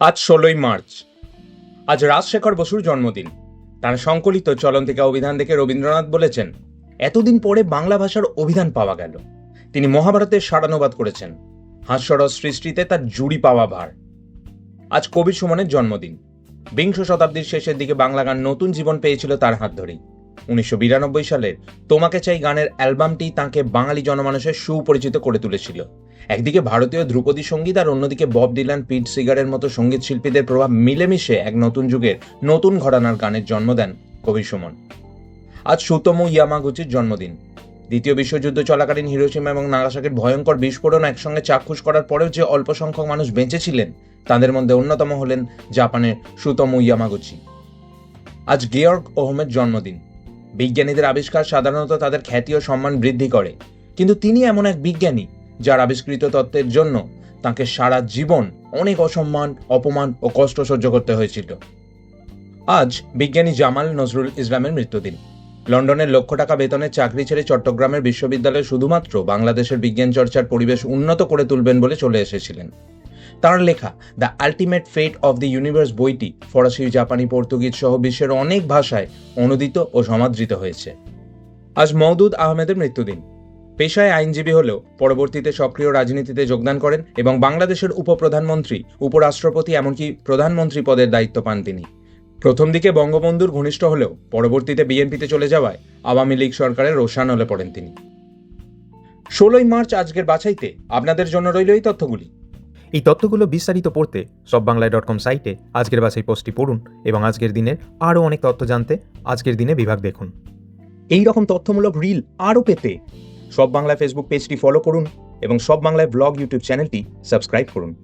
আজ ১৬ই মার্চ। আজ রাজশেখর বসুর জন্মদিন। তার সংকলিত চলন্তিকা অভিধান দেখে রবীন্দ্রনাথ বলেছেন, এতদিন পরে বাংলা ভাষার অভিধান পাওয়া গেল। তিনি মহাভারতের সারানুবাদ করেছেন। হাস্যরস সৃষ্টিতে তার জুড়ি পাওয়া ভার। আজ কবি সুমনের জন্মদিন। বিংশ শতাব্দীর শেষের দিকে বাংলা গান নতুন জীবন পেয়েছিল তার হাত ধরেই। ১৯৯২ সালের তোমাকে চাই গানের অ্যালবামটি তাঁকে বাঙালি জনমানুষের সুপরিচিত করে তুলেছিল। একদিকে ভারতীয় ধ্রুপদী সঙ্গীত আর অন্যদিকে বব ডিলান, পিট সিগারের মতো সঙ্গীত শিল্পীদের প্রভাব মিলেমিশে এক নতুন যুগের নতুন ঘরানার গানের জন্ম দেন কবি সুমন। আজ সুতোমু ইয়ামাগুচির জন্মদিন। দ্বিতীয় বিশ্বযুদ্ধ চলাকালীন হিরোশিমা এবং নাগাসাকির ভয়ঙ্কর বিস্ফোরণ একসঙ্গে চাক্ষুষ করার পরেও যে অল্প সংখ্যক মানুষ বেঁচে ছিলেন, তাদের মধ্যে অন্যতম হলেন জাপানের সুতোমু ইয়ামাগুচি। আজ গিয়র্গ ওহমের জন্মদিন। বিজ্ঞানীদের আবিষ্কার সাধারণত তাদের খ্যাতি ও সম্মান বৃদ্ধি করে, কিন্তু তিনি এমন এক বিজ্ঞানী যার আবিষ্কৃত তত্ত্বের জন্য তাকে সারা জীবন অনেক অসম্মান, অপমান ও কষ্ট সহ্য করতে হয়েছিল। আজ বিজ্ঞানী জামাল নজরুল ইসলামের মৃত্যুদিন। লন্ডনের লক্ষ টাকা বেতনের চাকরি ছেড়ে চট্টগ্রামের বিশ্ববিদ্যালয়ে শুধুমাত্র বাংলাদেশের বিজ্ঞান চর্চার পরিবেশ উন্নত করে তুলবেন বলে চলে এসেছিলেন। তাঁর লেখা the ultimate fate of the universe বইটি ফরাসি, জাপানি, পর্তুগিজ সহ বিশ্বের অনেক ভাষায় অনুদিত ও সমাদৃত হয়েছে। আজ মওদুদ আহমেদের মৃত্যুদিন। পেশায় আইনজীবী হলেও পরবর্তীতে সক্রিয় রাজনীতিতে যোগদান করেন এবং বাংলাদেশের উপপ্রধানমন্ত্রী, উপরাষ্ট্রপতি এমনকি প্রধানমন্ত্রী পদের দায়িত্ব পান তিনি। প্রথম দিকে বঙ্গবন্ধুর ঘনিষ্ঠ হলেও পরবর্তীতে বিএনপিতে চলে যাওয়ায় আওয়ামী লীগ সরকারের রোষান হলে পড়েন তিনি। ১৬ই মার্চ আজকের বাছাইতে আপনাদের জন্য রইল এই তথ্যগুলি। এই তথ্যগুলো বিস্তারিত পড়তে সববাংলায়.com সাইটে আজকের বাছাই পোস্টটি পড়ুন এবং আজকের দিনের আরও অনেক তথ্য জানতে আজকের দিনে বিভাগ দেখুন। এই রকম তথ্যমূলক রিল আরও পেতে সব বাংলা ফেসবুক পেজটি ফলো করুন এবং সব বাংলায় ব্লগ ইউটিউব চ্যানেলটি সাবস্ক্রাইব করুন।